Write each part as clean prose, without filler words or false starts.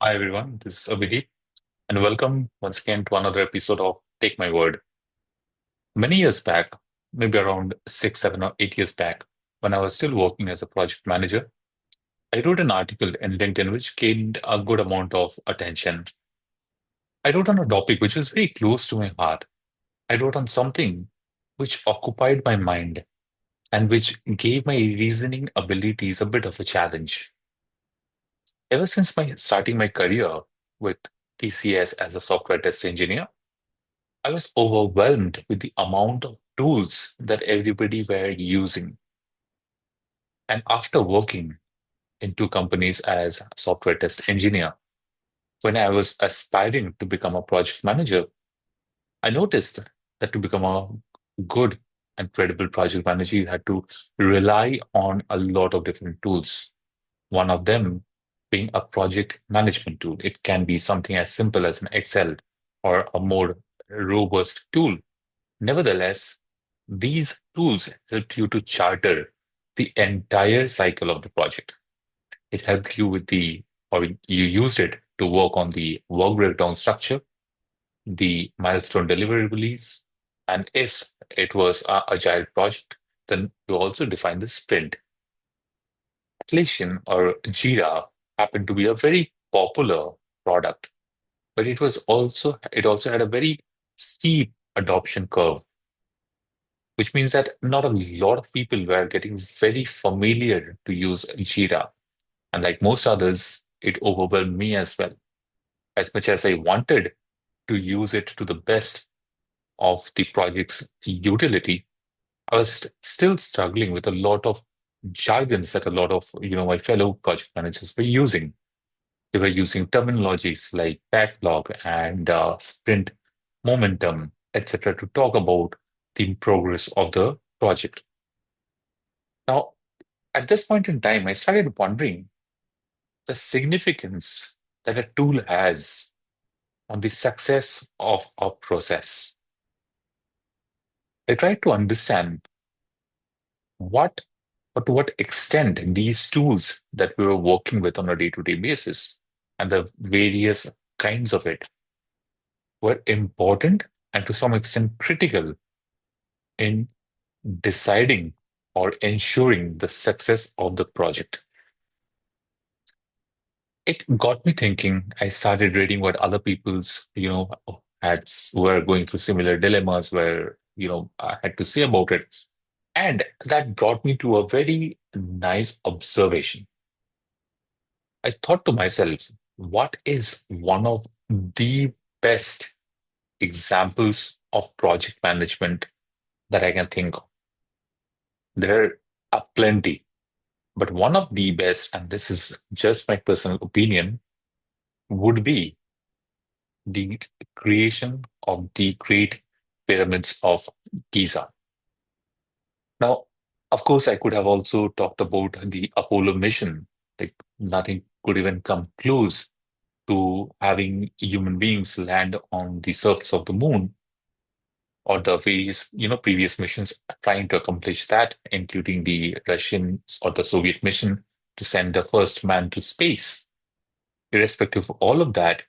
Hi everyone, this is Abhijit, and welcome once again to another episode of Take My Word. Many years back, maybe around 6, 7, or 8 years back, when I was still working as a project manager, I wrote an article in LinkedIn which gained a good amount of attention. I wrote on a topic which was very close to my heart. I wrote on something which occupied my mind and which gave my reasoning abilities a bit of a challenge. Ever since my starting my career with TCS as a software test engineer, I was overwhelmed with the amount of tools that everybody were using. And after working in two companies as a software test engineer, when I was aspiring to become a project manager, I noticed that to become a good and credible project manager, you had to rely on a lot of different tools. One of them being a project management tool. It can be something as simple as an Excel or a more robust tool. Nevertheless, these tools help you to charter the entire cycle of the project. It helped you with or you used it to work on the work breakdown structure, the milestone deliverables, and if it was a agile project, then you also define the sprint. Atlassian or Jira happened to be a very popular product, but it also had a very steep adoption curve, which means that not a lot of people were getting very familiar to use Jira. And like most others, it overwhelmed me as well. As much as I wanted to use it to the best of the project's utility, I was still struggling with a lot of jargons that a lot of my fellow project managers were using. They were using terminologies like backlog and sprint momentum, etc., to talk about the progress of the project. Now, at this point in time, I started wondering the significance that a tool has on the success of a process. I tried to understand what or to what extent these tools that we were working with on a day-to-day basis and the various kinds of it were important and to some extent critical in deciding or ensuring the success of the project. It got me thinking. I started reading what other people's, were going through similar dilemmas where, I had to say about it. And that brought me to a very nice observation. I thought to myself, what is one of the best examples of project management that I can think of? There are plenty, but one of the best, and this is just my personal opinion, would be the creation of the Great Pyramids of Giza. Now, of course, I could have also talked about the Apollo mission. Like nothing could even come close to having human beings land on the surface of the moon, or the various, previous missions trying to accomplish that, including the Russian or the Soviet mission to send the first man to space. Irrespective of all of that,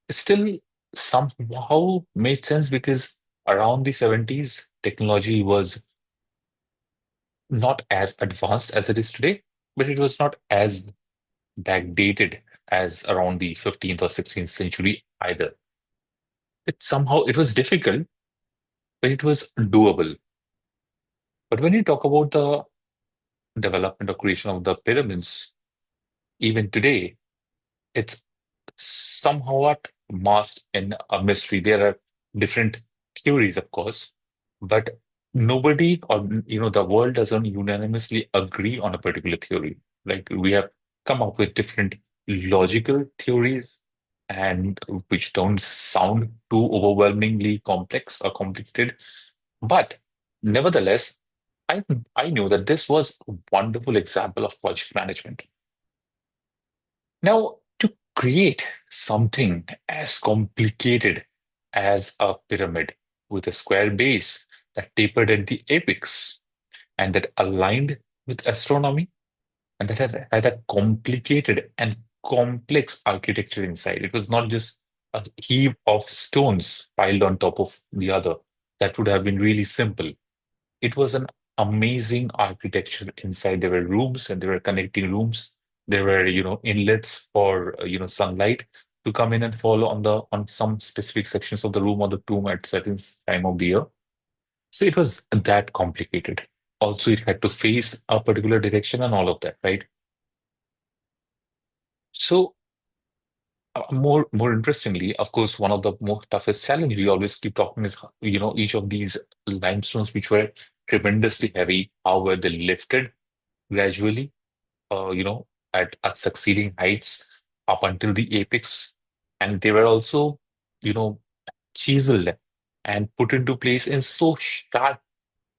it still somehow made sense because around the 70s, technology was not as advanced as it is today, but it was not as backdated as around the 15th or 16th century either. It was difficult, but it was doable. But when you talk about the development or creation of the pyramids, even today, it's somewhat masked in a mystery. There are different theories, of course, but nobody or the world doesn't unanimously agree on a particular theory. Like we have come up with different logical theories and which don't sound too overwhelmingly complex or complicated. But nevertheless, I I knew that this was a wonderful example of project management. Now, to create something as complicated as a pyramid with a square base that tapered at the apex and that aligned with astronomy and that had a complicated and complex architecture inside. It was not just a heap of stones piled on top of the other. That would have been really simple. It was an amazing architecture inside. There were rooms and there were connecting rooms. There were, inlets for, sunlight to come in and fall on on some specific sections of the room or the tomb at certain time of the year. So it was that complicated. Also, it had to face a particular direction and all of that, right? So more interestingly, of course, one of the most toughest challenge we always keep talking is, each of these limestones which were tremendously heavy, how were they lifted gradually, at succeeding heights up until the apex. And they were also, you know, chiseled and put into place in so sharp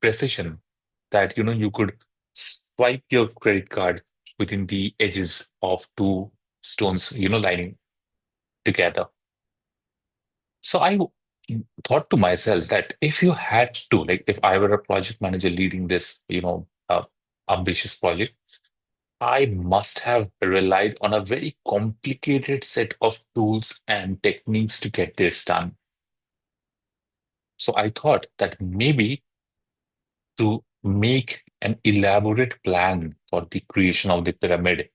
precision that, you could swipe your credit card within the edges of two stones, lining together. So thought to myself that if you had to, like, if I were a project manager leading this, ambitious project, I must have relied on a very complicated set of tools and techniques to get this done. So I thought that maybe to make an elaborate plan for the creation of the pyramid,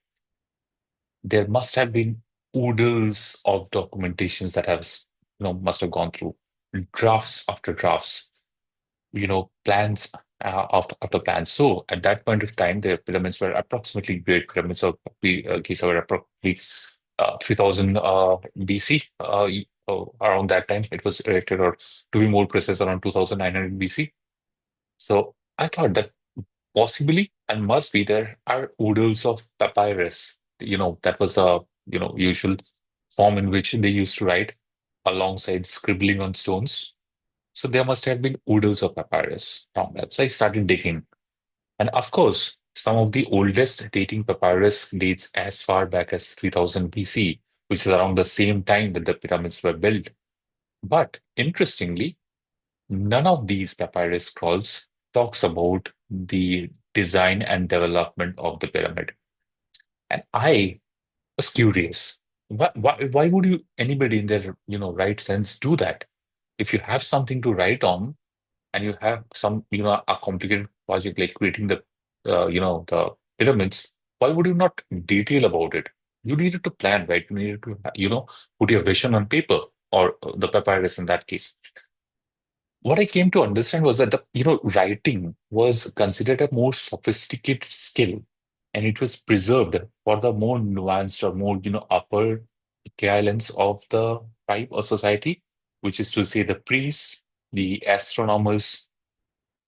there must have been oodles of documentations that must have gone through drafts after drafts, plans after plans. So at that point of time, the pyramids were approximately Great Pyramids of Giza were approximately 3000 BC. Around that time, it was erected, or to be more precise, around 2900 BC. So I thought that possibly and must be there are oodles of papyrus. That was a usual form in which they used to write alongside scribbling on stones. So there must have been oodles of papyrus from that. So I started digging. And of course, some of the oldest dating papyrus dates as far back as 3000 BC, which is around the same time that the pyramids were built. But interestingly, none of these papyrus scrolls talks about the design and development of the pyramid. And I was curious. Why would anybody in their, right sense do that? If you have something to write on, and you have some, a complicated project like creating the pyramids, why would you not detail about it? You needed to plan, right? You needed to, put your vision on paper or the papyrus in that case. What I came to understand was that writing was considered a more sophisticated skill, and it was preserved for the more nuanced or more, upper echelons of the tribe or society, which is to say the priests, the astronomers,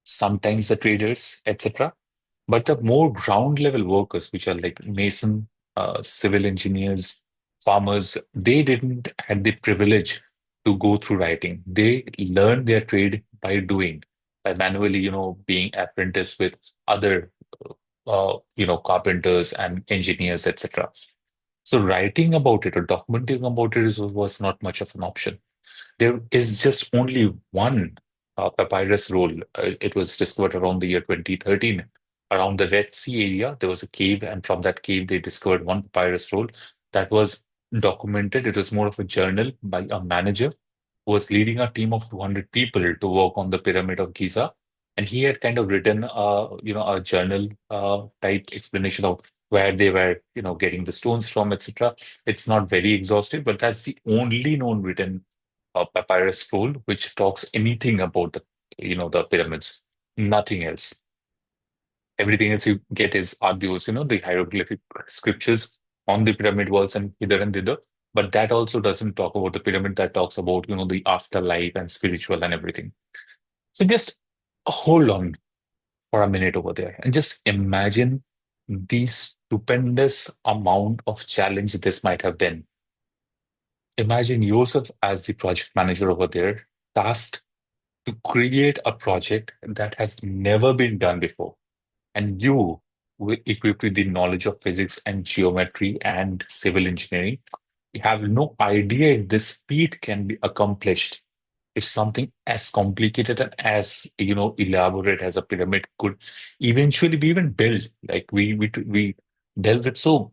sometimes the traders, etc. But the more ground level workers, which are like mason, civil engineers, farmers, they didn't had the privilege to go through writing. They learned their trade by doing, by manually, being apprentice with other, carpenters and engineers, etc. So writing about it or documenting about it was not much of an option. There is just only one papyrus roll. It was discovered around the year 2013. Around the Red Sea area, there was a cave, and from that cave, they discovered one papyrus roll that was documented. It was more of a journal by a manager who was leading a team of 200 people to work on the Pyramid of Giza. And he had kind of written, a journal type explanation of where they were, getting the stones from, etc. It's not very exhaustive, but that's the only known written papyrus scroll which talks anything about the pyramids. Nothing else. Everything else you get is are those, the hieroglyphic scriptures on the pyramid walls and hither and thither. But that also doesn't talk about the pyramid. That talks about, the afterlife and spiritual and everything. So just hold on for a minute over there and just imagine the stupendous amount of challenge this might have been. Imagine yourself as the project manager over there, tasked to create a project that has never been done before. And you, equipped with the knowledge of physics and geometry and civil engineering, you have no idea if this feat can be accomplished. If something as complicated and as elaborate as a pyramid could eventually be even built, like we dealt with so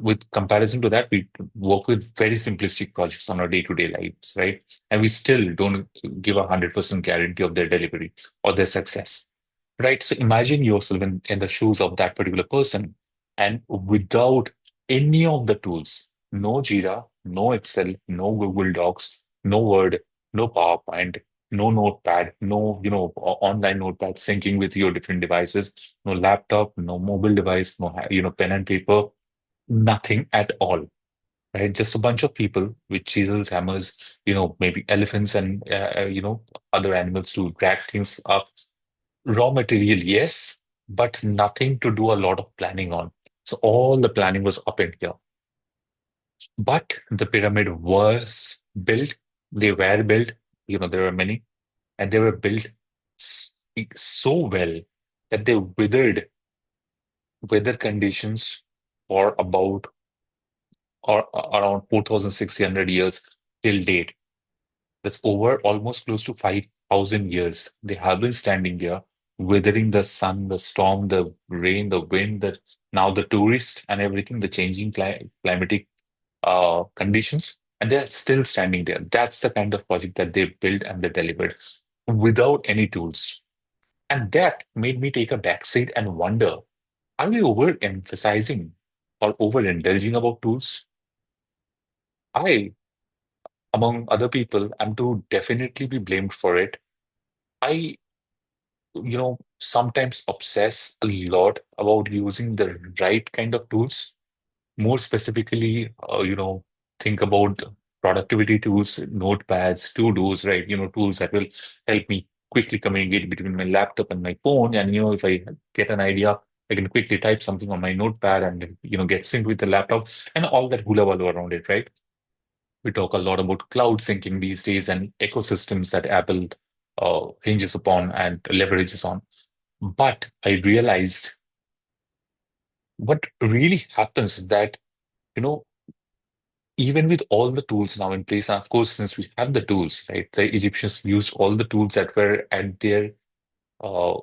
with comparison to that, we work with very simplistic projects on our day-to-day lives, right? And we still don't give 100% guarantee of their delivery or their success, right? So imagine yourself in the shoes of that particular person, and without any of the tools, no Jira, no Excel, no Google Docs, no Word, no PowerPoint, no notepad, no, online notepad syncing with your different devices, no laptop, no mobile device, no, pen and paper, nothing at all, right? Just a bunch of people with chisels, hammers, maybe elephants and, other animals to drag things up. Raw material, yes, but nothing to do a lot of planning on. So all the planning was up in here. But the pyramid was built, they were built, there were many, and they were built so well that they withered weather conditions for about or around 4,600 years till date. That's over almost close to 5,000 years. They have been standing there, weathering the sun, the storm, the rain, the wind, now the tourist and everything, the changing climatic conditions, and they're still standing there. That's the kind of project that they built and they delivered without any tools. And that made me take a backseat and wonder, are we overemphasizing or overindulging about tools? I, among other people, am to definitely be blamed for it. I, sometimes obsess a lot about using the right kind of tools. More specifically, think about productivity tools, notepads, to-dos, right? Tools that will help me quickly communicate between my laptop and my phone. And, if I get an idea, I can quickly type something on my notepad and, get synced with the laptop and all that hula around it, right? We talk a lot about cloud syncing these days and ecosystems that Apple hinges upon and leverages on. But I realized what really happens is that, you know, even with all the tools now in place, and of course, since we have the tools, right, the Egyptians used all the tools that were at their, uh,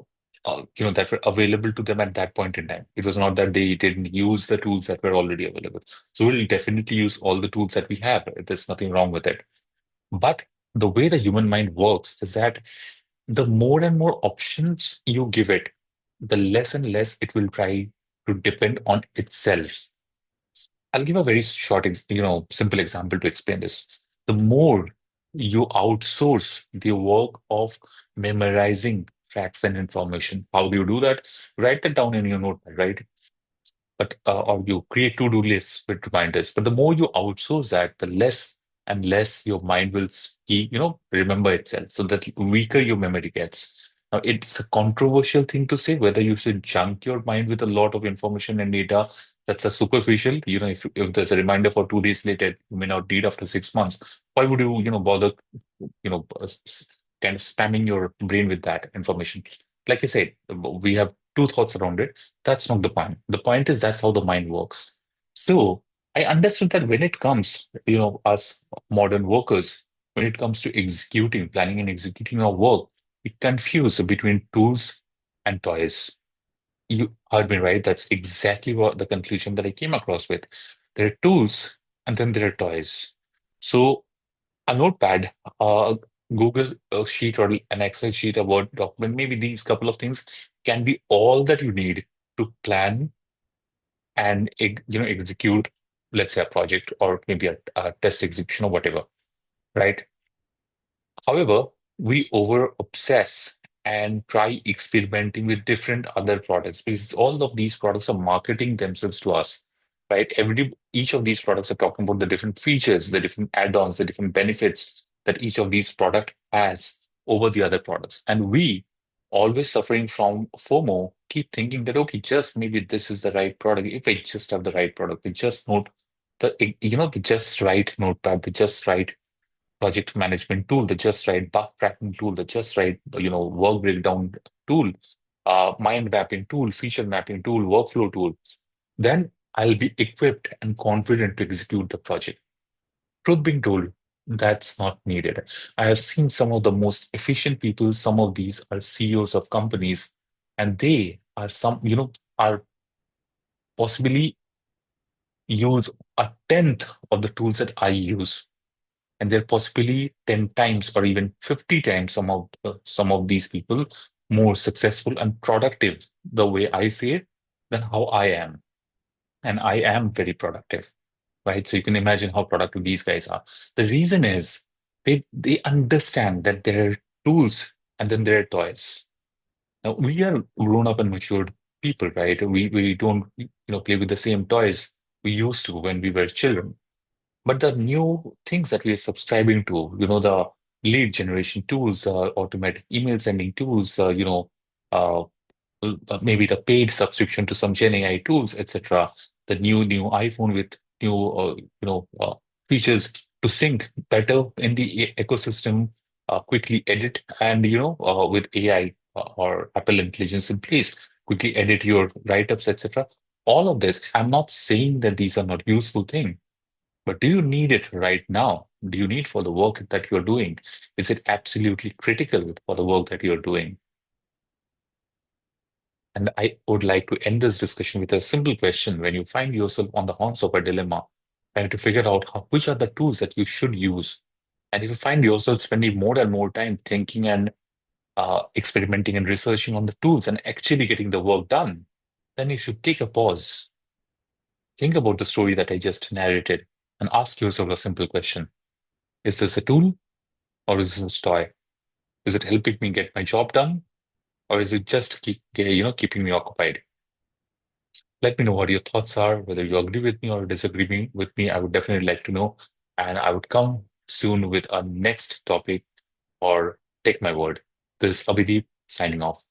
that were available to them at that point in time. It was not that they didn't use the tools that were already available. So we'll definitely use all the tools that we have. There's nothing wrong with it. But the way the human mind works is that the more and more options you give it, the less and less it will try to depend on itself. I'll give a very short, simple example to explain this. The more you outsource the work of memorizing facts and information, how do you do that? Write that down in your notepad, right? But or you create to-do lists with reminders. But the more you outsource that, the less and less your mind will remember itself. So that weaker your memory gets. Now, it's a controversial thing to say whether you should junk your mind with a lot of information and data. That's a superficial. If there's a reminder for 2 days later, you may not need after 6 months. Why would you, bother, kind of spamming your brain with that information? Like I said, we have two thoughts around it. That's not the point. The point is that's how the mind works. So I understood that when it comes, us modern workers, when it comes to executing, planning and executing our work, we confuse between tools and toys. You heard me right. That's exactly what the conclusion that I came across with. There are tools and then there are toys. So a notepad, Google sheet or an Excel sheet, a Word document, maybe these couple of things can be all that you need to plan and execute, let's say, a project or maybe a test execution or whatever, right? However, we over obsess and try experimenting with different other products because all of these products are marketing themselves to us, right? Each of these products are talking about the different features, the different add-ons, the different benefits that each of these product has over the other products. And we, always suffering from FOMO, keep thinking that, okay, just maybe this is the right product. If I just have the right product, the just note, the just right notepad, the just right project management tool, the just right bug tracking tool, the just right, work breakdown tool, mind mapping tool, feature mapping tool, workflow tool, then I'll be equipped and confident to execute the project. Truth being told, that's not needed. I have seen some of the most efficient people, some of these are CEOs of companies, and they are are possibly use a tenth of the tools that I use, and they're possibly 10 times or even 50 times some of these people more successful and productive the way I see it than how I am. And I am very productive, right? So you can imagine how productive these guys are. The reason is they understand that there are tools and then there are toys. Now we are grown up and matured people, right? We don't play with the same toys we used to when we were children. But the new things that we are subscribing to, the lead generation tools, automatic email sending tools, uh, maybe the paid subscription to some Gen AI tools, etc. The new iPhone with new features to sync better in the ecosystem, quickly edit, and with AI or Apple Intelligence in place, quickly edit your write-ups, etc. All of this, I'm not saying that these are not useful things, but do you need it right now? Do you need for the work that you're doing? Is it absolutely critical for the work that you're doing? And I would like to end this discussion with a simple question. When you find yourself on the horns of a dilemma, trying to figure out which are the tools that you should use, and if you find yourself spending more and more time thinking and experimenting and researching on the tools and actually getting the work done, then you should take a pause, think about the story that I just narrated, and ask yourself a simple question. Is this a tool or is this a toy? Is it helping me get my job done, or is it just keeping me occupied? Let me know what your thoughts are, whether you agree with me or with me. I would definitely like to know. And I would come soon with a next topic or take my word. This is Abhidip signing off.